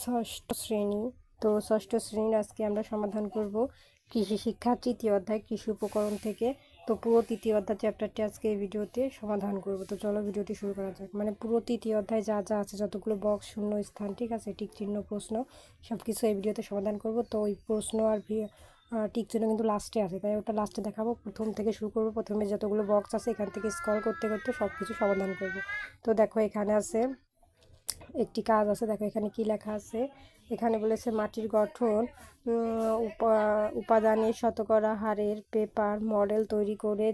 ষষ্ঠ শ্রেণী। তো ষষ্ঠ শ্রেণীর আজকে আমরা সমাধান করব কৃষি শিক্ষা তৃতীয় অধ্যায় কৃষি উপকরণ থেকে। তো পুরো তৃতীয় অধ্যায় চ্যাপ্টারটি আজকে এই ভিডিওতে সমাধান করব। তো চলো ভিডিওটি শুরু করা যাক। মানে পুরো তৃতীয় অধ্যায় যা যা আছে, যতগুলো বক্স, শূন্য স্থান, ঠিক আছে, টিক চিহ্ন, প্রশ্ন, সব কিছু এই ভিডিওতে সমাধান করব। তো ওই প্রশ্ন আর টিক চিহ্ন কিন্তু লাস্টে আছে, তাই ওটা লাস্টে দেখাবো। প্রথম থেকে শুরু করব। প্রথমে যতগুলো বক্স আছে এখান থেকে স্ক্রল করতে করতে সব কিছু সমাধান করব। তো দেখো এখানে আছে একটি কাজ আছে। দেখো এখানে কি লেখা আছে। এখানে বলেছে মাটির গঠন, উপাদানের শতকরা হারের পেপার মডেল তৈরি করে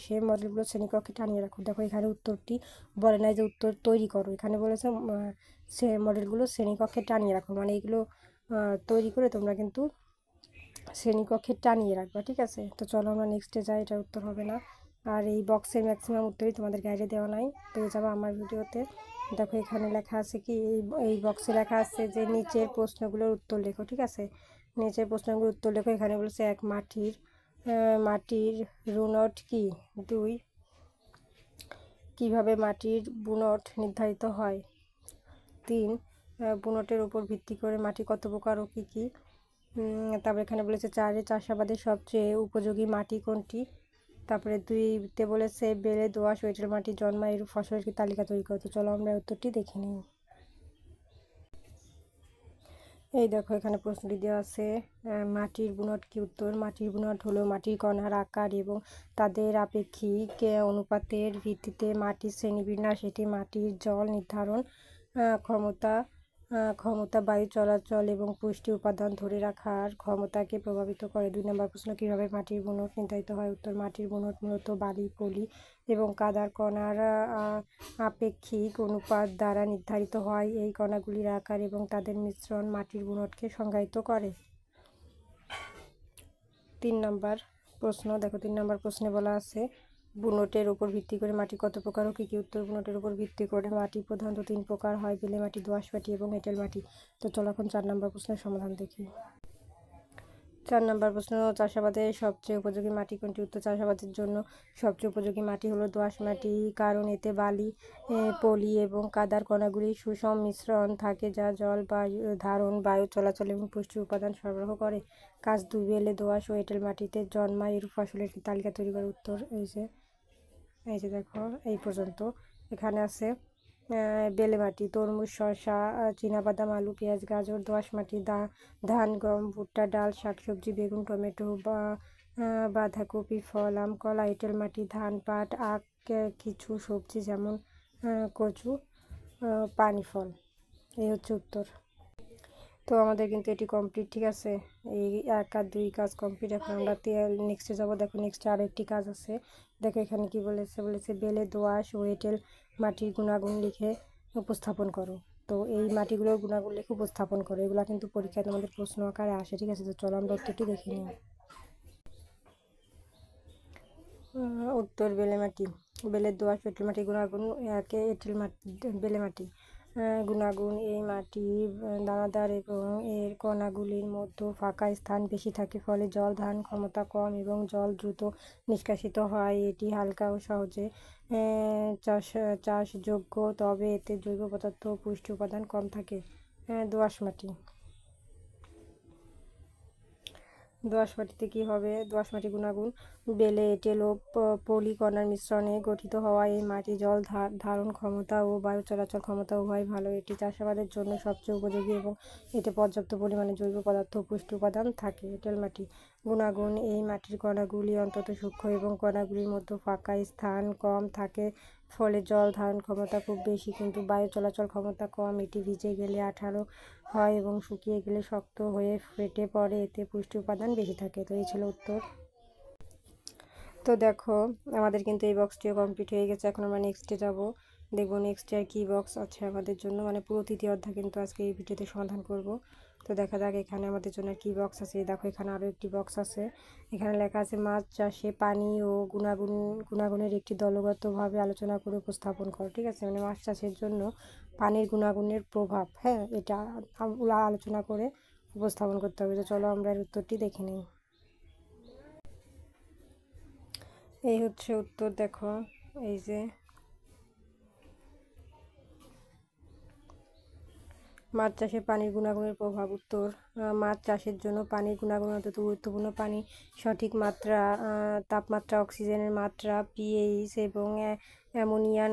সে মডেলগুলো শ্রেণীকক্ষে টানিয়ে রাখো। দেখো এখানে উত্তরটি বলে নাই যে উত্তর তৈরি করো, এখানে বলেছে সে মডেলগুলো শ্রেণীকক্ষে টানিয়ে রাখো, মানে এগুলো তৈরি করে তোমরা কিন্তু শ্রেণীকক্ষে টানিয়ে রাখবা, ঠিক আছে। তো চলো আমরা নেক্সটে যাই, এটার উত্তর হবে না। আর এই বক্সের ম্যাক্সিমাম উত্তরই তোমাদের গাইডে দেওয়া নাই, পেয়ে যাবো আমার ভিডিওতে। দেখো এখানে লেখা আছে কি, এই বক্সে লেখা আছে যে নিচের প্রশ্নগুলোর উত্তর লেখো, ঠিক আছে। নিচের প্রশ্নগুলোর উত্তর লেখো। এখানে বলেছে 1 মাটির রুনট কি, 2 কিভাবে মাটির বুনট নির্ধারিত হয়, 3 বুনটের উপর ভিত্তি করে মাটি কত প্রকার ও কী কী। তারপরে এখানে বলেছে 4 চাষাবাদের সবচেয়ে উপযোগী মাটি কোনটি। তারপরে 2তে বলেছে বেলে দোআঁশ ও এঁটেল মাটি জন্মায় এরূপ ফসলের কি তালিকা তৈরি করতে। চলো আমরা উত্তরটি দেখে নিই। এই দেখো এখানে প্রশ্নটি দেওয়া আছে, মাটির বুনট কি। উত্তর, মাটির বুনট হলো মাটির কণার আকার এবং তাদের আপেক্ষিক অনুপাতের ভিত্তিতে মাটির শ্রেণীবিন্যাস। এটি মাটির জল নির্ধারণ ক্ষমতা, বায়ু চলাচল এবং পুষ্টি উপাদান ধরে রাখার ক্ষমতাকে প্রভাবিত করে। 2 নম্বর প্রশ্ন, কীভাবে মাটির বুনট নির্ধারিত হয়। উত্তর, মাটির বুনট মূলত বালি, পলি এবং কাদার কণার আপেক্ষিক অনুপাত দ্বারা নির্ধারিত হয়। এই কণাগুলির আকার এবং তাদের মিশ্রণ মাটির বুনটকে সংজ্ঞায়িত করে। 3 নম্বর প্রশ্ন, দেখো 3 নম্বর প্রশ্নে বলা আছে বুনটের উপর ভিত্তি করে মাটি কত প্রকার ও কী কী। উত্তর, বুনটের উপর ভিত্তি করে মাটি প্রধানত 3 প্রকার হয়, বেলে মাটি, দোআঁশ মাটি এবং এঁটেল মাটি। তো চলো এখন 4 নম্বর প্রশ্নের সমাধান দেখি। 4 নম্বর প্রশ্ন, চাষাবাদের সবচেয়ে উপযোগী মাটি কোনটি। উত্তর, চাষাবাদের জন্য সবচেয়ে উপযোগী মাটি হলো দোআঁশ মাটি, কারণ এতে বালি, পলি এবং কাদার কণাগুলির সুষম মিশ্রণ থাকে যা জল ধারণ, বায়ু চলাচল এবং পুষ্টি উপাদান সরবরাহ করে। কাজ 2, বেলে দোআঁশ ও এঁটেল মাটিতে জন্মায় এরূপ ফসলের তালিকা তৈরি করে। উত্তর, এই যে দেখো এই পর্যন্ত। এখানে আছে বেলে মাটি, তরমুজ, শসা, চীনাবাদাম, আলু, পেঁয়াজ, গাজর। দোআঁশ মাটি, ধান, গম, ভুট্টা, ডাল, শাকসবজি, বেগুন, টমেটো, বাঁধাকপি, ফল, আম, কলা। এঁটেল মাটি, ধান, পাট, আখ, কিছু সবজি যেমন কচু, পানি ফল। এই হচ্ছে উত্তর। তো আমাদের কিন্তু এটি কমপ্লিট, ঠিক আছে। এই 1 আর 2 কাজ কমপ্লিট। এখন আমরা নেক্সটে যাবো। দেখো নেক্সটে আরও একটি কাজ আছে। দেখো এখানে কি বলেছে বেলে দোআঁশ ও এঁটেল মাটির গুণাগুণ লিখে উপস্থাপন করো। তো এই মাটিগুলোর গুণাগুণ লিখে উপস্থাপন করো, এগুলো কিন্তু পরীক্ষায় তোমাদের প্রশ্ন আকারে আসে, ঠিক আছে। তো চলো আমরা উত্তরটি দেখে নিই। উত্তর, বেলে মাটি। বেলে দোআঁশ এঁটেল মাটি গুণাগুণ। এঁটেল মাটি, বেলে মাটি গুণাগুণ, এই মাটি দানাদার এবং এর কণাগুলির মধ্যে ফাঁকা স্থান বেশি থাকে, ফলে জল ধারণ ক্ষমতা কম এবং জল দ্রুত নিষ্কাশিত হয়। এটি হালকা ও সহজে চাষযোগ্য, তবে এতে জৈব পদার্থ ও পুষ্টি উপাদান কম থাকে। দোআঁশ মাটি। দোআঁশ মাটিতে কী হবে। দোআঁশ মাটি গুণাগুণ, বেলে, এঁটেল ও পলি কণার মিশ্রণে গঠিত হওয়া এই মাটি জল ধারণ ক্ষমতা ও বায়ু চলাচল ক্ষমতা উভয় ভালো। এটি চাষাবাদের জন্য সবচেয়ে উপযোগী এবং এতে পর্যাপ্ত পরিমাণে জৈব পদার্থ ও পুষ্টি উপাদান থাকে। এঁটেল মাটি গুণাগুণ, এই মাটির কণাগুলি অত্যন্ত সূক্ষ্ম এবং কণাগুলির মধ্যে ফাঁকা স্থান কম থাকে, ফলে জল ধারণ ক্ষমতা খুব বেশি কিন্তু বায়ু চলাচল ক্ষমতা কম। এটি ভিজে গেলে আঠালো হয় এবং শুকিয়ে গেলে শক্ত হয়ে ফেটে পড়ে, এতে পুষ্টি উপাদান বেশি থাকে। তো এই ছিল উত্তর। তো দেখো আমাদের কিন্তু এই বক্সটিও কমপ্লিট হয়ে গেছে। এখন আমরা নেক্সটে যাব, দেখবো নেক্সটে আর কী বক্স আছে আমাদের জন্য। মানে পুরো তৃতীয় অধ্যায় কিন্তু আজকে এই ভিডিওতে সমাধান করব। তো দেখা যাক এখানে আমাদের জন্য কী বক্স আছে। দেখো এখানে আরও একটি বক্স আছে। এখানে লেখা আছে মাছ চাষে পানি ও গুণাগুণের একটি দলগতভাবে আলোচনা করে উপস্থাপন করো, ঠিক আছে। মানে মাছ চাষের জন্য পানির গুণাগুণের প্রভাব, হ্যাঁ, এটা আলোচনা করে উপস্থাপন করতে হবে। তো চলো আমরা এর উত্তরটি দেখে নিই। এই হচ্ছে উত্তর। দেখো এই যে মাছ চাষে পানির গুণাগুণের প্রভাব। উত্তর, মাছ চাষের জন্য পানির গুণাগুণ অত্যন্ত গুরুত্বপূর্ণ। পানি সঠিক মাত্রা, তাপমাত্রা, অক্সিজেনের মাত্রা, পিএইচ এবং অ্যামোনিয়া,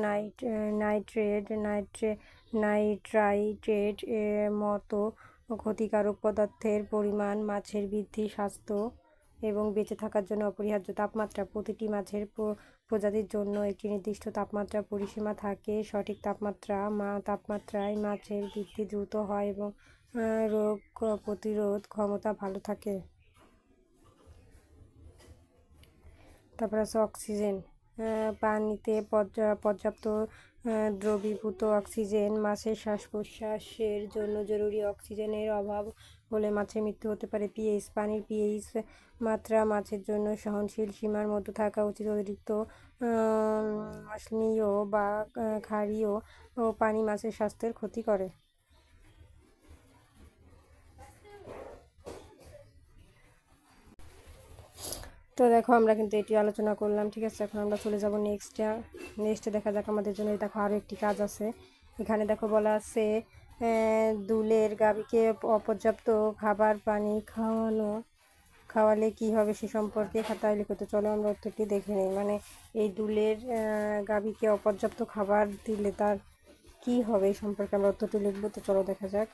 নাইট্রাইটেট এর মতো ক্ষতিকারক পদার্থের পরিমাণ মাছের বৃদ্ধি, স্বাস্থ্য এবং বেঁচে থাকার জন্য অপরিহার্য। তাপমাত্রা, প্রতিটি মাছের প্রজাতির জন্য একটি নির্দিষ্ট তাপমাত্রা পরিসীমা থাকে। সঠিক তাপমাত্রায় মাছের বৃদ্ধি দ্রুত হয় এবং রোগ প্রতিরোধ ক্ষমতা ভালো থাকে। তারপর আছে অক্সিজেন। পানিতে পর্যাপ্ত দ্রবীভূত অক্সিজেন মাছের শ্বাস প্রশ্বাসের জন্য জরুরি। অক্সিজেনের অভাব হলে মাছের মৃত্যু হতে পারে। পিএইচ, পানির পিএইচ মাত্রা মাছের জন্য সহনশীল সীমার মধ্যে থাকা উচিত। অতিরিক্ত অম্লীয় বা ক্ষারীয় পানি মাছের স্বাস্থ্যের ক্ষতি করে। তো দেখো আমরা কিন্তু এটি আলোচনা করলাম, ঠিক আছে। এখন আমরা চলে যাব নেক্সটে দেখা যাক আমাদের জন্য। দেখো আরও একটি কাজ আছে। এখানে দেখো বলা আছে দুলের গাভীকে অপর্যাপ্ত খাবার পানি খাওয়ালে কি হবে সে সম্পর্কে খাতায় লিখো। তো চলো আমরা উত্তরটি দেখে নিই। মানে এই দুলের গাভীকে অপর্যাপ্ত খাবার দিলে তার কি হবে এই সম্পর্কে আমরা উত্তরটি লিখবো। তো চলো দেখা যাক।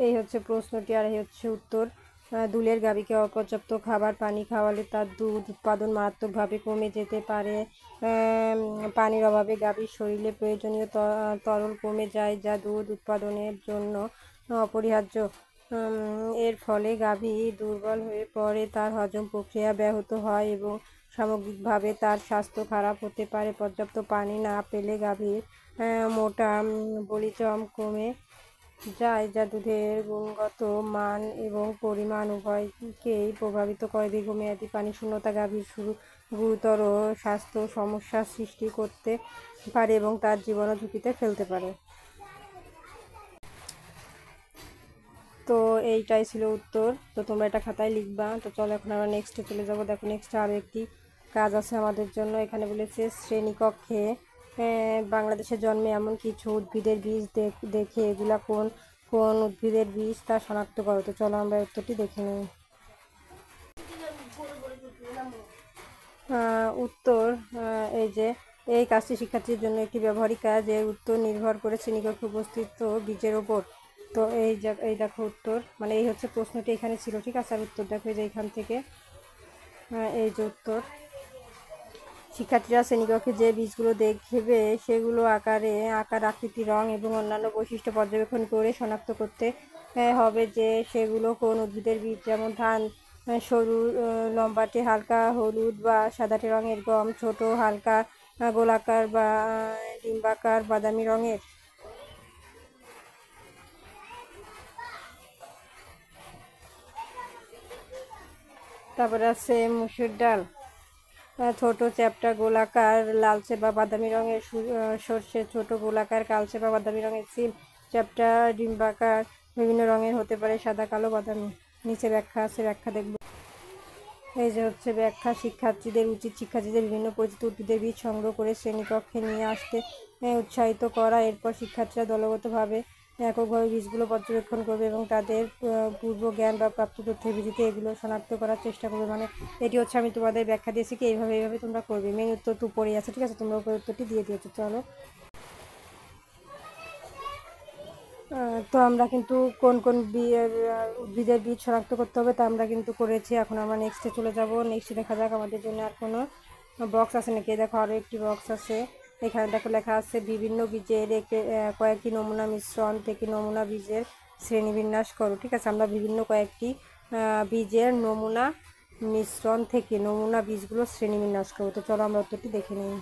এই হচ্ছে প্রশ্নটি আর এই হচ্ছে উত্তর। দুলের গাভীকে অপর্যাপ্ত খাবার পানি খাওয়ালে তার দুধ উৎপাদন মারাত্মকভাবে কমে যেতে পারে। পানির অভাবে গাভীর শরীরে প্রয়োজনীয় তরল কমে যায়, যা দুধ উৎপাদনের জন্য অপরিহার্য। এর ফলে গাভী দুর্বল হয়ে পড়ে, তার হজম প্রক্রিয়া ব্যাহত হয় এবং সামগ্রিকভাবে তার স্বাস্থ্য খারাপ হতে পারে। পর্যাপ্ত পানি না পেলে গাভীর মোটা বলিজম কমে যায়, যা দুধের গুণগত মান এবং পরিমাণ উভয়কেই প্রভাবিত করে। দীর্ঘমেয়াদী পানি শূন্যতা গাভীর গুরুতর স্বাস্থ্য সমস্যার সৃষ্টি করতে পারে এবং তার জীবনও ঝুঁকিতে ফেলতে পারে। তো এইটাই ছিল উত্তর। তো তোমরা এটা খাতায় লিখবা। তো চলো এখন আমরা নেক্সটে চলে যাব। দেখো নেক্সটে আরও একটি কাজ আছে আমাদের জন্য। এখানে বলেছে শ্রেণীকক্ষে বাংলাদেশে জন্মে এমন কিছু উদ্ভিদের বীজ দেখে এগুলা কোন কোন উদ্ভিদের বীজ তা শনাক্ত করো। তো চলো আমরা উত্তরটি দেখে নিই। উত্তর, এই কাজটি শিক্ষার্থীদের জন্য একটি ব্যবহারিক কাজ। এর উত্তর নির্ভর করে শ্রেণীকক্ষে উপস্থিত বীজের ওপর। তো এই দেখো উত্তর, মানে এই হচ্ছে প্রশ্নটি এখানে ছিল, ঠিক আছে। আর উত্তর দেখো যে এখান থেকে এই যে উত্তর। শিক্ষার্থীরা শ্রেণীকক্ষে যে বীজগুলো দেখবে সেগুলো আকার, আকৃতি, রং এবং অন্যান্য বৈশিষ্ট্য পর্যবেক্ষণ করে শনাক্ত করতে হবে যে সেগুলো কোন উদ্ভিদের বীজ। যেমন ধান সরু লম্বাটে হালকা হলুদ বা সাদাটে রঙের, গম ছোট হালকা গোলাকার বা ডিম্বাকার বাদামি রঙের। তারপরে আছে মুসুর ডাল ছোট চ্যাপ্টা গোলাকার লালচে বা বাদামি রঙের, সর্ষে ছোট গোলাকার কালচে বা বাদামি রঙের, সিম চ্যাপ্টা ডিম্বাকার বিভিন্ন রঙের হতে পারে, সাদা কালো বাদামি। নিচে ব্যাখ্যা আছে, ব্যাখ্যা দেখব। এই যে হচ্ছে ব্যাখ্যা। শিক্ষার্থীদের বিভিন্ন পরিচিত উদ্ভিদের বীজ সংগ্রহ করে শ্রেণীকক্ষে নিয়ে আসতে উৎসাহিত করা। এরপর শিক্ষার্থীরা দলগতভাবে এককভাবে বীজগুলো পর্যবেক্ষণ করবে এবং তাদের পূর্ব জ্ঞান বা প্রাপ্ত তথ্যের ভিত্তিতে এগুলো শনাক্ত করার চেষ্টা করবে। মানে এটি হচ্ছে আমি তোমাদের ব্যাখ্যা দিয়েছি কি এইভাবে তোমরা করবে। মেন উত্তর তো উপরেই আছে, ঠিক আছে। তোমরা উপরে উত্তরটি দিয়ে দিয়েছো। চলো তো আমরা কিন্তু কোন কোন উদ্ভিদের বীজ শনাক্ত করতে হবে তা আমরা কিন্তু করেছি। এখন আমরা নেক্সটে চলে যাব। নেক্সটে দেখা যাক আমাদের জন্য আর কোনো বক্স আছে নাকি। দেখো আরও একটি বক্স আছে। এখানে দেখো লেখা আছে বিভিন্ন বীজের কয়েকটি নমুনা মিশ্রণ থেকে নমুনা বীজের শ্রেণীবিন্যাস করো, ঠিক আছে। আমরা বিভিন্ন কয়েকটি বীজের নমুনা মিশ্রণ থেকে নমুনা বীজগুলো শ্রেণীবিন্যাস করবো। তো চলো আমরা উত্তরটি দেখে নিই।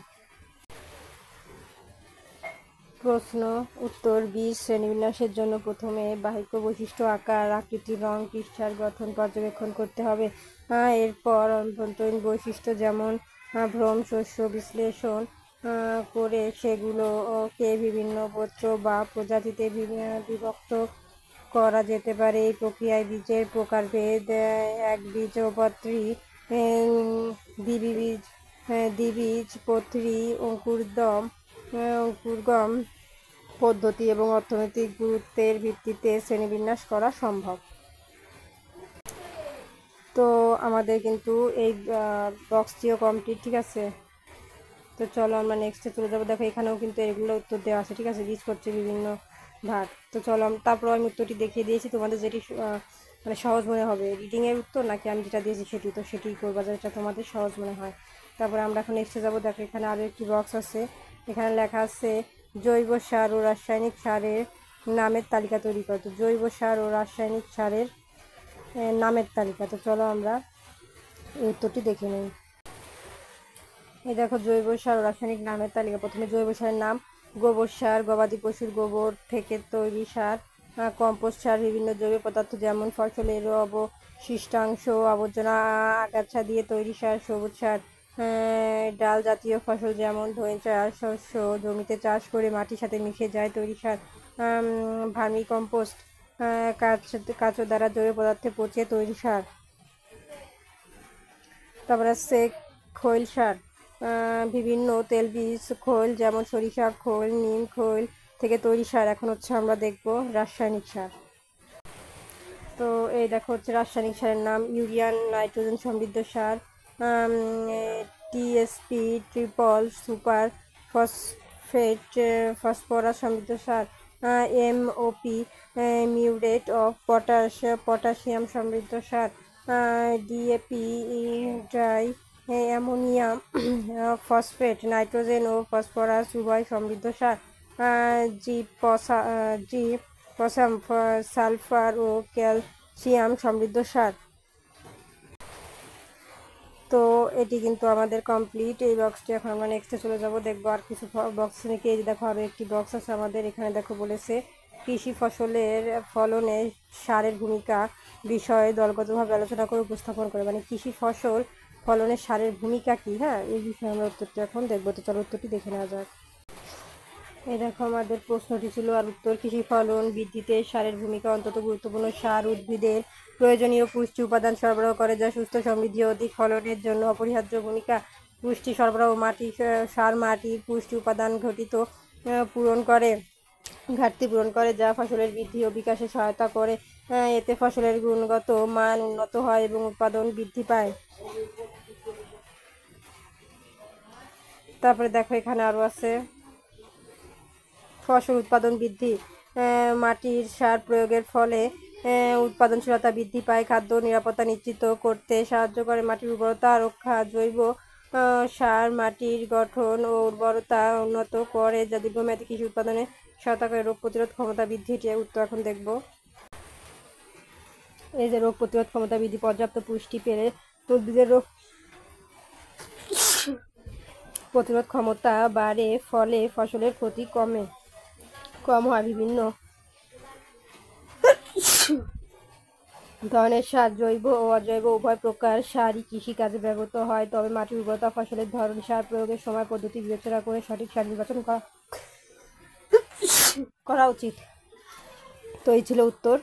প্রশ্ন উত্তর, বীজ শ্রেণীবিন্যাসের জন্য প্রথমে বাহ্যিক বৈশিষ্ট্য আকার আকৃতি রং পৃষ্ঠার গঠন পর্যবেক্ষণ করতে হবে। এরপর অভ্যন্তরীণ বৈশিষ্ট্য যেমন ভ্রূণ শস্য বিশ্লেষণ করে সেগুলোকে বিভিন্ন গোত্র বা প্রজাতিতে বিভক্ত করা যেতে পারে। এই প্রক্রিয়ায় বীজের প্রকারভেদ, একবীজপত্রী, দ্বিবীজপত্রী, অঙ্কুরগম পদ্ধতি এবং অর্থনৈতিক গুরুত্বের ভিত্তিতে শ্রেণীবিন্যাস করা সম্ভব। তো আমাদের কিন্তু এই বক্সটিও কমপ্লিট, ঠিক আছে। তো চলো আমরা নেক্সটে চলে যাবো। দেখো এখানেও কিন্তু এগুলো উত্তর দেওয়া আছে, ঠিক আছে, করছে বিভিন্ন ভাগ। তো চলো তারপর আমি উত্তরটি দেখিয়ে দিয়েছি, তোমাদের যেটি মানে সহজ মনে হবে, রিডিংয়ের উত্তর নাকি আমি যেটা দিয়েছি সেটি, তো সেটি করবা যেটা তোমাদের সহজ মনে হয়। তারপরে আমরা এখন নেক্সটে যাবো। দেখো এখানে আরও একটি বক্স আছে, এখানে লেখা আছে জৈব সার ও রাসায়নিক সারের নামের তালিকা তৈরি করো। তো জৈব সার ও রাসায়নিক সারের নামের তালিকা। তো চলো আমরা এই উত্তরটি দেখে নিই। এই দেখো জৈব সার ও রাসায়নিক নামের তালিকা। প্রথমে জৈব সারের নাম: গোবর সার, গবাদি পশুর গোবর থেকে তৈরি সার, কম্পোস্ট সার, বিভিন্ন জৈব পদার্থ যেমন ফসলের অবশিষ্টাংশ, আবর্জনা, আগাছা দিয়ে তৈরি সার, সবুজ সার, ডাল জাতীয় ফসল যেমন ধনে চাষ শস্য জমিতে চাষ করে মাটির সাথে মিশে যায় তৈরি সার, ভার্মি কম্পোস্ট, কাঁচো দ্বারা জৈব পদার্থে পচে তৈরি সার। তারপরে আছে খৈল সার, বিভিন্ন তেলবীজ খৈল যেমন সরিষা খৈল, নিম খৈল থেকে তৈরি সার। এখন হচ্ছে আমরা দেখব রাসায়নিক সার। তো এই দেখো হচ্ছে রাসায়নিক সারের নাম: ইউরিয়া নাইট্রোজেন সমৃদ্ধ সার, TSP triple super phosphate phosphorus সমৃদ্ধ সার, এমওপি মিউরেট অফ পটাশিয়াম সমৃদ্ধ সার, DAP dry ammonium phosphate nitrogen ও ফসফরাস উভয় সমৃদ্ধ সার, জিপসাম সালফার ও ক্যালসিয়াম সমৃদ্ধ সার। তো এটি কিন্তু আমাদের কমপ্লিট এই বক্সটি। এখন আমরা নেক্সটে চলে যাব, দেখবো আর কিছু বক্স নাকি। এই দেখো আরও একটি বক্স আছে আমাদের এখানে। দেখো বলেছে কৃষি ফসলের ফলনে সারের ভূমিকা বিষয়ে দলগতভাবে আলোচনা করে উপস্থাপন করে, মানে কৃষি ফসল ফলনে সারের ভূমিকা কি, হ্যাঁ, এই বিষয়ে আমরা উত্তরটি এখন দেখবো। তো চলো উত্তরটি দেখে নেওয়া যাক। এই দেখো আমাদের প্রশ্নটি ছিল আর উত্তর: কৃষি ফলন বৃদ্ধিতে সারের ভূমিকা অত্যন্ত গুরুত্বপূর্ণ। সার উদ্ভিদের প্রয়োজনীয় পুষ্টি উপাদান সরবরাহ করে, যা সুস্থ সমৃদ্ধি ও অধিক ফলনের জন্য অপরিহার্য ভূমিকা। পুষ্টি সরবরাহ: সার মাটির পুষ্টি উপাদান ঘাটতি পূরণ করে, যা ফসলের বৃদ্ধি ও বিকাশে সহায়তা করে। এতে ফসলের গুণগত মান উন্নত হয় এবং উৎপাদন বৃদ্ধি পায়। তারপরে দেখো এখানে আরও আছে ফসল উৎপাদন বৃদ্ধি: মাটির সার প্রয়োগের ফলে উৎপাদনশীলতা বৃদ্ধি পায়, খাদ্য নিরাপত্তা নিশ্চিত করতে সাহায্য করে, মাটির উর্বরতা রক্ষা। জৈব সার মাটির গঠন ও উর্বরতা উন্নত করে, যা দীর্ঘমেয়াদী কৃষি উৎপাদনে সহায়তা করে। রোগ প্রতিরোধ ক্ষমতা বৃদ্ধি। এর উত্তর এখন দেখব। এই যে রোগ প্রতিরোধ ক্ষমতা বৃদ্ধি: পর্যাপ্ত পুষ্টি পেলে উদ্ভিদের রোগ প্রতিরোধ ক্ষমতা বাড়ে, ফলে ফসলের ক্ষতি কম হয়। বিভিন্ন ধরনের সার, জৈব ও অজৈব উভয় প্রকার সারই কৃষিকাজে ব্যবহৃত হয়, তবে মাটির উর্বরতা, ফসলের ধরন, সার প্রয়োগের সময় পদ্ধতি বিবেচনা করে সঠিক সার নির্বাচন করা উচিত। তো এই ছিল উত্তর।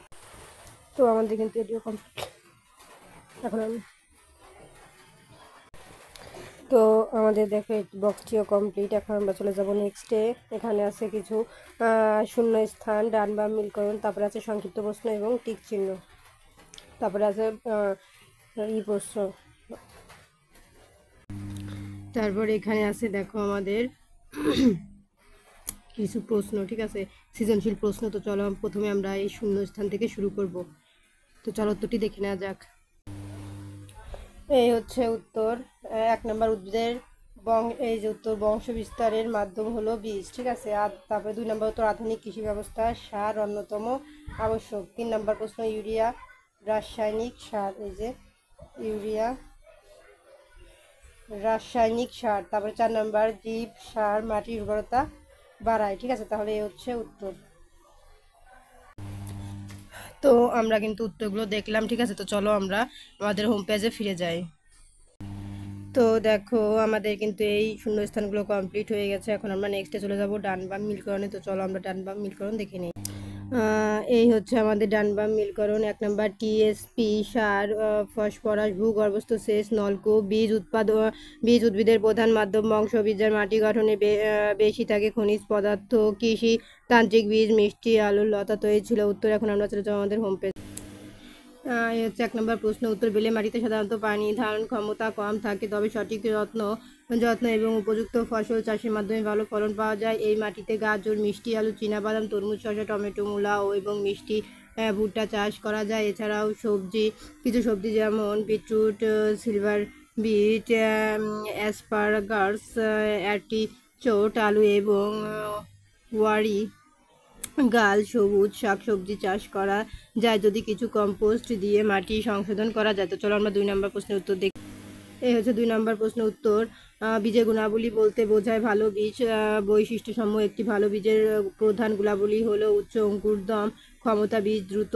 তো আমাদের কিন্তু এটিও কমপ্লিট। এখন তো আমাদের দেখো বক্সটিও কমপ্লিট। এখন আমরা চলে যাব নেক্সটে। এখানে আছে কিছু শূন্য স্থান, ডান বাম মিল করুন, তারপরে আছে সংক্ষিপ্ত প্রশ্ন এবং টিক চিহ্ন, তারপরে আছে প্রশ্ন। তারপর এখানে আছে দেখো আমাদের কিছু প্রশ্ন, ঠিক আছে, সৃজনশীল প্রশ্ন। তো চলো প্রথমে আমরা এই শূন্য স্থান থেকে শুরু করব। তো চলো উত্তরটি দেখে নেওয়া যাক। এই হচ্ছে উত্তর। 1 নম্বর উদ্ভিদের এই যে উত্তর: বংশ বিস্তারের মাধ্যম হলো বীজ, ঠিক আছে। আর তারপরে 2 নম্বর উত্তর: আধুনিক কৃষি ব্যবস্থা সার অন্যতম আবশ্যক। 3 নম্বর প্রশ্ন: ইউরিয়া রাসায়নিক সার। এই যে ইউরিয়া রাসায়নিক সার। তারপরে 4 নম্বর: জীব সার মাটির উর্বরতা বাড়ায়, ঠিক আছে। তাহলে এই হচ্ছে উত্তর। তো আমরা কিন্তু উত্তরগুলো দেখলাম, ঠিক আছে। তো চলো আমরা আমাদের হোম পেজে ফিরে যাই। তো দেখো আমাদের কিন্তু এই শূন্যস্থানগুলো কমপ্লিট হয়ে গেছে। এখন আমরা নেক্সটে চলে যাব ডান বাম মিলকরণে। তো চলো আমরা ডান বাম মিলকরণ দেখে নিই। এই হচ্ছে আমাদের ডান বাম মিলকরণ। 1 নম্বর টিএসপি সার, ফসফরাস, ভূগর্ভস্থ সেচ, নলকূপ। বীজ উদ্ভিদের প্রধান মাধ্যম, বংশবীজ যার মাটি গঠনে বেশি থাকে। খনিজ পদার্থ, কৃষি তান্ত্রিক বীজ, মিষ্টি, আলুর লতা। তো এই ছিল উত্তর। এখন আমরা চলে যাবো আমাদের হোম পেজ। এই হচ্ছে 1 নম্বর প্রশ্ন উত্তর। বেলে মাটিতে সাধারণত পানি ধারণ ক্ষমতা কম থাকে, তবে সঠিক যত্ন এবং উপযুক্ত ফসল চাষের মাধ্যমে ভালো ফলন পাওয়া যায়। এই মাটিতে গাজর, মিষ্টি আলু, চীনাবাদাম, তরমুজ, শসা, টমেটো, মূলা এবং মিষ্টি ভুট্টা চাষ করা যায়। এছাড়াও কিছু সবজি যেমন বিটরুট, সিলভার বিট, অ্যাসপারাগাস, অ্যার্টিচোট, আলু এবং ওয়ারি গাল সবুজ শাকসবজি চাষ করা যায় যদি কিছু কম্পোস্ট দিয়ে মাটি সংশোধন করা যায়। তো চলো আমরা 2 নম্বর প্রশ্নের উত্তর দেখি। এই হচ্ছে 2 নম্বর প্রশ্নের উত্তর। বীজের গুণাবলী বলতে বোঝায় ভালো বীজ বৈশিষ্ট্যসমূহ। একটি ভালো বীজের প্রধান গুণাবলী হলো উচ্চ অঙ্কুরোদ্গম ক্ষমতা, বীজ দ্রুত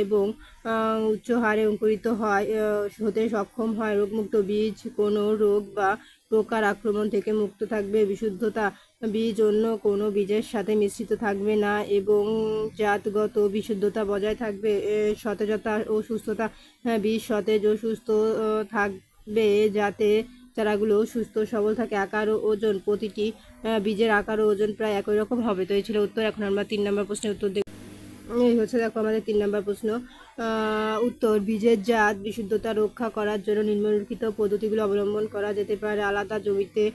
এবং উচ্চ হারে অঙ্কুরিত হতে সক্ষম হয়। রোগমুক্ত বীজ কোনো রোগ বা পোকার আক্রমণ থেকে মুক্ত থাকবে। বিশুদ্ধতা, বীজ অন্য কোনো বীজের সাথে মিশ্রিত থাকবে না এবং জাতগত বিশুদ্ধতা বজায় থাকবে। সতেজতা ও সুস্থতা, বীজ সতেজ ও সুস্থ থাকবে যাতে চারাগুলো সুস্থ সবল থাকে। আকার ও ওজন, প্রতিটি বীজের আকার ও ওজন প্রায় একই রকম হবে। তো এই ছিল উত্তর। এখন আমরা 3 নম্বর প্রশ্নের উত্তর দেখব। এই হচ্ছে দেখো আমাদের 3 নম্বর প্রশ্ন উত্তর। বীজের জাত বিশুদ্ধতা রক্ষা করার জন্য নিম্নলিখিত পদ্ধতিগুলো অবলম্বন করা যেতে পারে। আলাদা জমিতে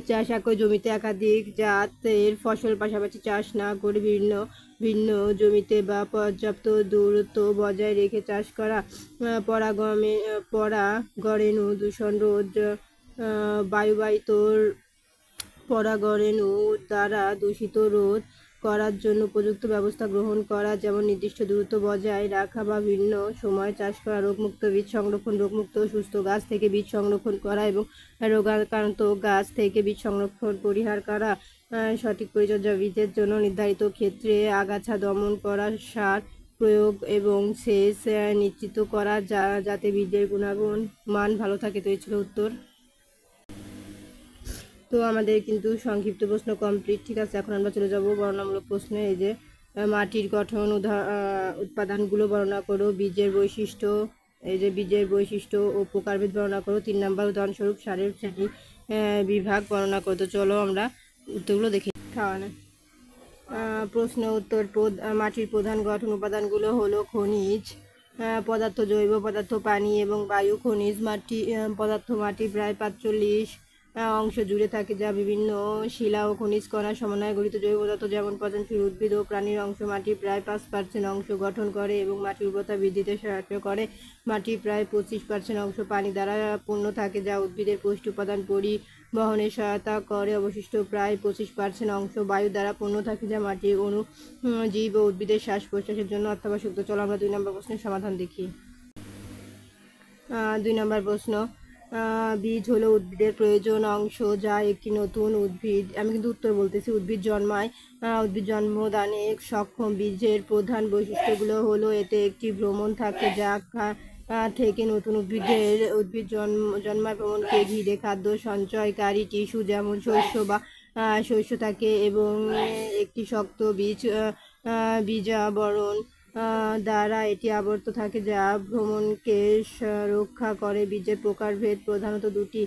চাষ, একই জমিতে একাধিক জাতের ফসল পাশাপাশি চাষ না করে ভিন্ন ভিন্ন জমিতে বা পর্যাপ্ত দূরত্ব বজায় রেখে চাষ করা। পরাগরেণু দূষণ রোধ, বায়ুবাহিত পরাগরেণু দ্বারা দূষিত রোধ করার জন্য উপযুক্ত ব্যবস্থা গ্রহণ করা, যেমন নির্দিষ্ট দূরত্ব বজায় রাখা বা ভিন্ন সময় চাষ করা। রোগমুক্ত বীজ সংরক্ষণ, রোগমুক্ত সুস্থ গাছ থেকে বীজ সংরক্ষণ করা এবং রোগাক্রান্ত গাছ থেকে বীজ সংরক্ষণ পরিহার করা। সঠিক পরিচর্যা, বীজের জন্য নির্ধারিত ক্ষেত্রে আগাছা দমন করা, সার প্রয়োগ এবং সেচ নিশ্চিত করা যাতে বীজের গুণাগুণ মান ভালো থাকে। তো এই ছিল উত্তর। তো আমাদের কিন্তু সংক্ষিপ্ত প্রশ্ন কমপ্লিট, ঠিক আছে। এখন আমরা চলে যাব বর্ণনামূলক প্রশ্নে। এই যে মাটির গঠন, উপাদানগুলো বর্ণনা করো। বীজের বৈশিষ্ট্য, এই যে বীজের বৈশিষ্ট্য ও প্রকারভেদ বর্ণনা করো। 3 নম্বর উদাহরণস্বরূপ সারের শ্রেণী বিভাগ বর্ণনা করো। তো চলো আমরা উত্তরগুলো দেখি। প্রশ্ন উত্তর। মাটির প্রধান গঠন উপাদানগুলো হলো খনিজ পদার্থ, জৈব পদার্থ, পানি এবং বায়ু। খনিজ পদার্থ মাটি প্রায় 45 অংশ জুড়ে থাকে, যা বিভিন্ন শিলা ও খনিজ কণার সমন্বয়ে গঠিত। জৈব পদার্থ যেমন পচনশীল উদ্ভিদ ও প্রাণীর অংশ মাটির প্রায় 5% অংশ গঠন করে এবং মাটির উর্বরতা বৃদ্ধিতে সহায়তা করে। মাটির প্রায় 25% অংশ পানি দ্বারা পূর্ণ থাকে, যা উদ্ভিদের পুষ্টি উপাদান পরিবহনে সহায়তা করে। অবশিষ্ট প্রায় 25% অংশ বায়ু দ্বারা পূর্ণ থাকে, যা মাটির জীব ও উদ্ভিদের শ্বাস প্রশ্বাসের জন্য অত্যাবশ্যক। তো চলো আমরা 2 নম্বর প্রশ্নের সমাধান দেখি। 2 নম্বর প্রশ্ন। বীজ হলো উদ্ভিদের প্রয়োজন অংশ যা একটি নতুন উদ্ভিদ, আমি কিন্তু উত্তর বলতেছি, উদ্ভিদ জন্মদানে সক্ষম। বীজের প্রধান বৈশিষ্ট্যগুলো হলো এতে একটি ভ্রমণ থাকে যা থেকে নতুন উদ্ভিদ জন্মায়। ভ্রমণকে ঘিরে খাদ্য সঞ্চয়কারী টিস্যু যেমন শস্য থাকে এবং একটি শক্ত বীজাবরণ দ্বারা এটি আবদ্ধ থাকে যা ভ্রমণকে রক্ষা করে। বীজের প্রকারভেদ প্রধানত দুটি।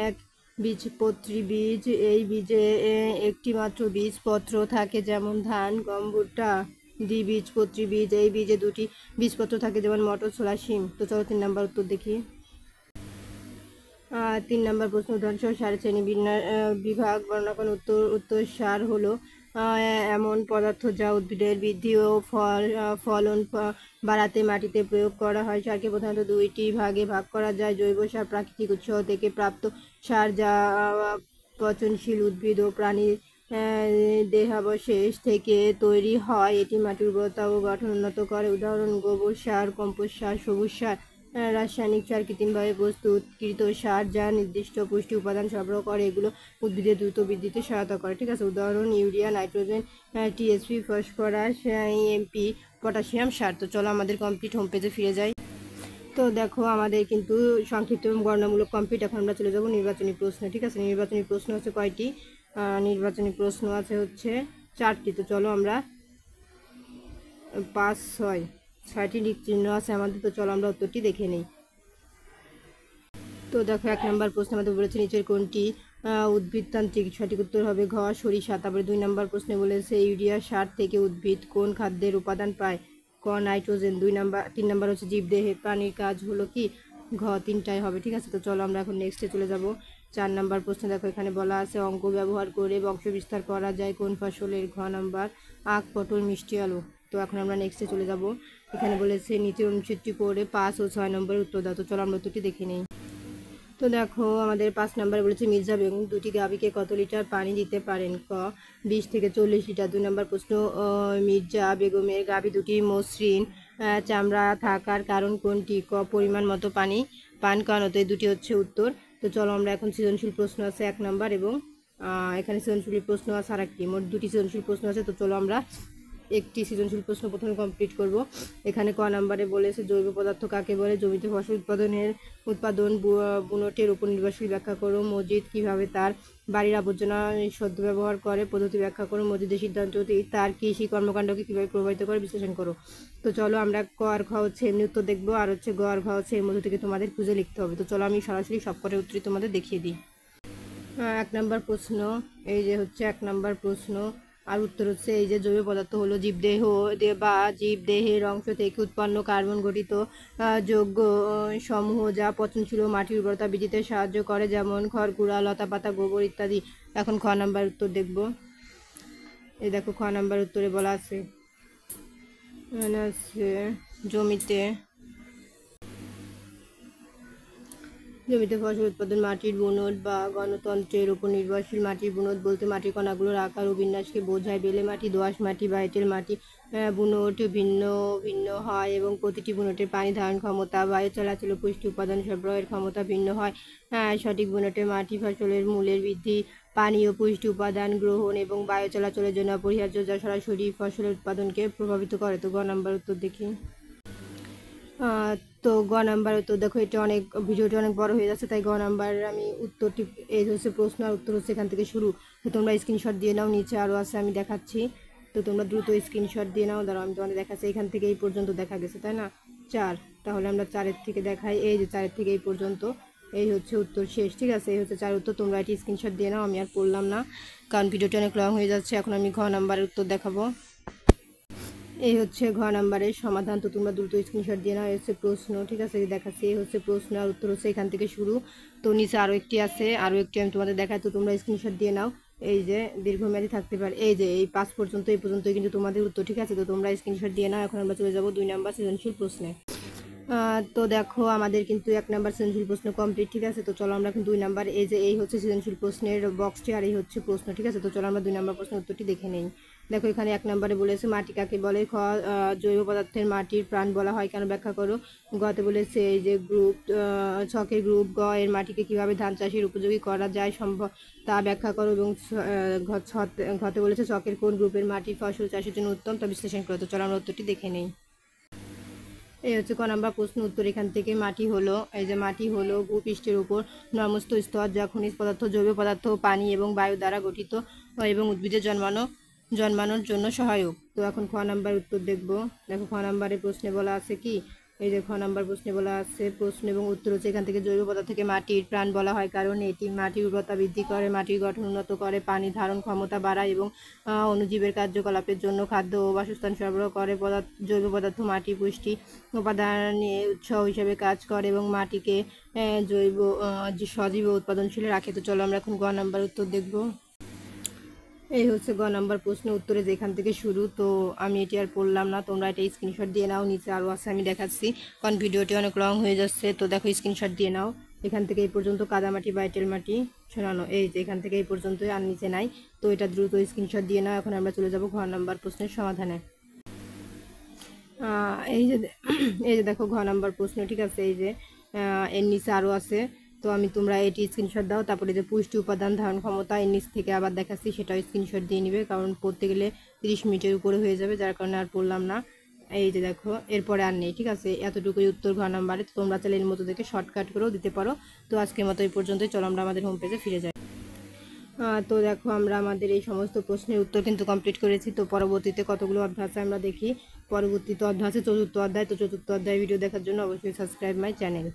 এক বীজপত্রী বীজ, এই বীজে একটি মাত্র বীজপত্র থাকে যেমন ধান, গম, ভুট্টা। দ্বিবীজপত্রী বীজ, এই বীজে দুটি বীজপত্র থাকে যেমন মটর, ছোলা, শিম। তো চলো 3 নম্বর উত্তর দেখি। 3 নম্বর প্রশ্ন উদাহরণসহ সারের শ্রেণী বিভাগ বর্ণনা করুন। উত্তর সার হলো এমন পদার্থ যা উদ্ভিদের বৃদ্ধি ও ফলন বাড়াতে মাটিতে প্রয়োগ করা হয়। সারকে প্রধানত 2টি ভাগে ভাগ করা যায়। জৈব সার, প্রাকৃতিক উৎস থেকে প্রাপ্ত সার যা পচনশীল উদ্ভিদ ও প্রাণীর দেহাবশেষ থেকে তৈরি হয়। এটি মাটির উর্বরতা ও গঠন উন্নত করে। উদাহরণ: গোবর সার, কম্পোস্ট সার, সবুজ সার। রাসায়নিক সার কৃত্রিমভাবে প্রস্তুতকৃত সার যা নির্দিষ্ট পুষ্টি উপাদান সরবরাহ করে, এগুলো উদ্ভিদের দ্রুত বৃদ্ধিতে সহায়তা করে, ঠিক আছে। উদাহরণ: urea, nitrogen, TSP, phosphorus, MP, potassium সার। তো চলো আমাদের কমপ্লিট হোম পেজে ফিরে যাই। তো দেখো আমাদের কিন্তু সংক্ষিপ্ত এবং বর্ণনামূলক কমপ্লিট। এখন আমরা চলে যাব নির্বাচনী প্রশ্ন, ঠিক আছে। নির্বাচনী প্রশ্ন হচ্ছে কয়টি? নির্বাচনী প্রশ্ন আছে হচ্ছে 4টি। তো চলো আমরা 5 6 6টি টিক চিহ্ন আছে আমাদের। তো চলো আমরা উত্তরটি দেখে নিই। তো দেখো 1 নম্বর প্রশ্ন আমাদের বলেছে নিচের কোনটি উদ্ভিদতান্ত্রিক? সঠিক উত্তর হবে ঘ সরিষা। তারপরে 2 নম্বর প্রশ্নে বলেছে ইউরিয়া সার থেকে উদ্ভিদ কোন খাদ্যের উপাদান পায়? ক নাইট্রোজেন। 3 নম্বর হচ্ছে জীবদেহে প্রাণীর কাজ হলো কি? ঘ 3টাই হবে। ঠিক আছে, তো চলো আমরা এখন নেক্সটে চলে যাব। 4 নম্বর প্রশ্ন দেখো এখানে বলা আছে অঙ্ক ব্যবহার করে বংশ বিস্তার করা যায় কোন ফসলের? ঘ নাম্বার আখ, পটল, মিষ্টি আলু। তো এখন আমরা নেক্সটে চলে যাব। এখানে বলেছে নিচের অনুচ্ছেদটি করে 5 ও 6 নম্বরের উত্তর দাও। তো চলো আমরা উত্তরটি দেখে নিই। তো দেখো আমাদের 5 নম্বরে বলেছে মির্জা বেগম 2টি গাভীকে কত লিটার পানি দিতে পারেন? ক 20 থেকে 40 লিটার। 2 নম্বর প্রশ্ন মির্জা বেগমের গাভী দুটি মসৃণ চামড়া থাকার কারণ কোনটি? ক পরিমাণ মতো পানি পান করানো। তো এই দুটি হচ্ছে উত্তর। তো চলো আমরা এখন সৃজনশীল প্রশ্ন আছে 1 নম্বর এবং এখানে সৃজনশীল প্রশ্ন আছে আরেকটি, মোট 2টি সৃজনশীল প্রশ্ন আছে। তো চলো আমরা একটি সৃজনশীল প্রশ্ন প্রথমে কমপ্লিট করব। এখানে ক নম্বরে বলেছে জৈব পদার্থ কাকে বলে? জমিতে ফসল উৎপাদন বুনটের উপর নির্ভরশীল, ব্যাখ্যা করো। মসজিদ কিভাবে তার বাড়ির আবর্জনা সদ্ব্যবহার করে? পদ্ধতি ব্যাখ্যা করো। মসজিদের সিদ্ধান্তটি তার কৃষি কর্মকাণ্ডকে কিভাবে প্রভাবিত করে? বিশ্লেষণ করো। তো চলো আমরা ক আর খ হচ্ছে এমনি উত্তর দেখবো, আর হচ্ছে গ আর ঘ হচ্ছে এর মধ্যে থেকে তোমাদের খুঁজে লিখতে হবে। তো চলো আমি সরাসরি সবকটার উত্তরই তোমাদের দেখিয়ে দিই। 1 নম্বর প্রশ্ন, এই যে হচ্ছে 1 নম্বর প্রশ্ন, আর উত্তর হচ্ছে এই যে জৈব পদার্থ হলো জীবদেহ বা জীবদেহের অংশ থেকে উৎপন্ন কার্বন গঠিত যৌগ সমূহ যা পচনশীল মাটির উর্বরতা বৃদ্ধিতে সাহায্য করে, যেমন খড়কুড়া, লতাপাতা, গোবর ইত্যাদি। এখন খ নাম্বার উত্তর দেখব। এই দেখো খ নাম্বার উত্তরে বলা আছে জমিতে ফসল উৎপাদন মাটির বুনট বা গণতন্ত্রের উপর নির্ভরশীল। মাটির বুনট বলতে মাটির কণাগুলোর আকার ও বিন্যাসকে বোঝায়। বেলে মাটি, দোআঁশ মাটি বা এঁটেল মাটি বুনট ভিন্ন ভিন্ন হয় এবং প্রতিটি বুনটের পানি ধারণ ক্ষমতা, বায়ু চলাচল ও পুষ্টি উপাদান সরবরাহের ক্ষমতা ভিন্ন হয়। সঠিক বুনটের মাটি ফসলের মূলের বৃদ্ধি, পানি ও পুষ্টি উপাদান গ্রহণ এবং বায়ু চলাচলের জন্য অপরিহার্য, যা সরাসরি ফসলের উৎপাদনকে প্রভাবিত করে। তো গ নাম্বার উত্তর দেখি। তো গ নাম্বার উত্তর দেখো, এটা ভিডিওটি অনেক বড় হয়ে যাচ্ছে, তাই গ নাম্বার আমি উত্তরটি, এই হচ্ছে প্রশ্ন আর উত্তর হচ্ছে এখান থেকে শুরু। তো তোমরা স্ক্রিনশট দিয়ে নাও, নিচে আরও আছে আমি দেখাচ্ছি। তো তোমরা দ্রুত স্ক্রিনশট দিয়ে নাও, দাঁড়াও আমি তোমাদের দেখাচ্ছি। এখান থেকে এই পর্যন্ত দেখা গেছে তাই না? 4, তাহলে আমরা 4-এর থেকে দেখাই। এই যে 4-এর থেকে এই পর্যন্ত, এই হচ্ছে উত্তর শেষ। ঠিক আছে, এই হচ্ছে 4 উত্তর। তোমরা এটি স্ক্রিনশট দিয়ে নাও, আমি আর পড়লাম না কারণ ভিডিওটি অনেক লং হয়ে যাচ্ছে। এখন আমি ঘ নাম্বারের উত্তর দেখাবো। এই হচ্ছে ঘ নাম্বারের সমাধান। তো তোমরা দ্রুত স্ক্রিনশট দিয়ে নাও। এই হচ্ছে প্রশ্ন, ঠিক আছে দেখাচ্ছি। এই হচ্ছে প্রশ্ন আর উত্তর হচ্ছে এখান থেকে শুরু। তো নিচে আরও একটি আছে, আরও একটি আমি তোমাদের দেখাই। তো তোমরা স্ক্রিনশট দিয়ে নাও। এই যে দীর্ঘমেয়াদী থাকতে পারে, এই যে এই 5 পর্যন্ত, এই পর্যন্তই কিন্তু তোমাদের উত্তর। ঠিক আছে, তো তোমরা স্ক্রিনশট দিয়ে নাও। এখন আমরা চলে যাব 2 নাম্বার সৃজনশীল প্রশ্নে। তো দেখো আমাদের কিন্তু 1 নাম্বার সৃজনশীল প্রশ্ন কমপ্লিট। ঠিক আছে, তো চলো আমরা কিন্তু 2 নাম্বার, এই যে এই হচ্ছে সৃজনশীল প্রশ্নের বক্সটি আর এই হচ্ছে প্রশ্ন। ঠিক আছে, তো চলো আমরা 2 নাম্বার প্রশ্নের উত্তরটি দেখে নেই। দেখো এখানে 1 নম্বরে বলেছে মাটি কাকে বলে? খ জৈব পদার্থের মাটির প্রাণ বলা হয় কেন? ব্যাখ্যা করো। গতে বলেছে এই যে গ্রুপ ছকের গ্রুপ গ এর মাটিকে কিভাবে ধান চাষের উপযোগী করা যায় সম্ভব তা ব্যাখ্যা করো। এবং ঘতে বলেছে ছকের কোন গ্রুপের মাটি ফসল চাষের জন্য উত্তম তা বিশ্লেষণ করো। তো চলো আমরা উত্তরটি দেখে নেই। এই হচ্ছে ক নাম্বার প্রশ্ন উত্তর। এখান থেকে মাটি হলো, এই যে মাটি হলো ভূপৃষ্ঠের উপর নর্মস্থ স্তর যা খনিজ পদার্থ, জৈব পদার্থ, পানি এবং বায়ু দ্বারা গঠিত এবং উদ্ভিদের জন্মানোর জন্য সহায়ক। তো এখন খ নাম্বার উত্তর দেখব। দেখো খ নাম্বারের প্রশ্নে বলা আছে কি, এই যে খ নাম্বার প্রশ্নে বলা আছে প্রশ্ন এবং উত্তর হচ্ছে এখান থেকে জৈব পদার্থকে মাটির প্রাণ বলা হয় কারণ এটি মাটির উর্বরতা বৃদ্ধি করে, মাটির গঠন উন্নত করে, পানি ধারণ ক্ষমতা বাড়ায় এবং অণুজীবের কার্যকলাপের জন্য খাদ্য ও বাসস্থান সরবরাহ করে। জৈব পদার্থ মাটি পুষ্টি উপাদানে উৎস হিসেবে কাজ করে এবং মাটিকে সজীব ও উৎপাদনশীল রাখে। তো চলো আমরা এখন গ নাম্বার উত্তর দেখব। এই হচ্ছে গ নাম্বার প্রশ্ন উত্তরে যেখান থেকে শুরু। তো আমি এটি আর পড়লাম না, তোমরা এটা স্ক্রিনশট দিয়ে নাও। নিচে আরও আছে আমি দেখাচ্ছি কারণ ভিডিওটি অনেক লং হয়ে যাচ্ছে। তো দেখো স্ক্রিনশট দিয়ে নাও। এখান থেকে এই পর্যন্ত কাদামাটি বা এঁটেল মাটি ছড়ানো, এই যে এখান থেকে এই পর্যন্ত আর নিচে নাই। তো এটা দ্রুত স্ক্রিনশট দিয়ে নাও। এখন আমরা চলে যাব ঘ নাম্বার প্রশ্নের সমাধানে। এই যে দেখো ঘ নাম্বার প্রশ্ন। ঠিক আছে, এই যে এর নিচে আরও আছে। তো তোমরা এটি স্ক্রিনশট দাও। তারপরে যে পুষ্টি উপাদান ধারণ ক্ষমতা এর নিচ থেকে আবার দেখাচ্ছি, সেটাও স্ক্রিনশট দিয়ে নিবে কারণ পড়তে গেলে 30 মিনিটের উপরে হয়ে যাবে, যার কারণে আর পড়লাম না। এই যে দেখো এরপরে আর নেই। ঠিক আছে, এতটুকুই উত্তর ঘ নাম্বারে। তো তোমরা চাইলে এর মতো দেখে শর্টকাট করেও দিতে পারো। তো আজকের মতো এই পর্যন্তই। চলো আমরা আমাদের হোম পেজে ফিরে যাই। তো দেখো আমরা আমাদের এই সমস্ত প্রশ্নের উত্তর কিন্তু কমপ্লিট করেছি। তো পরবর্তীতে কতগুলো অধ্যায় আছে আমরা দেখি। পরবর্তীতে অধ্যায় আছে চতুর্থ অধ্যায়। তো চতুর্থ অধ্যায় ভিডিও দেখার জন্য অবশ্যই সাবস্ক্রাইব মাই চ্যানেল।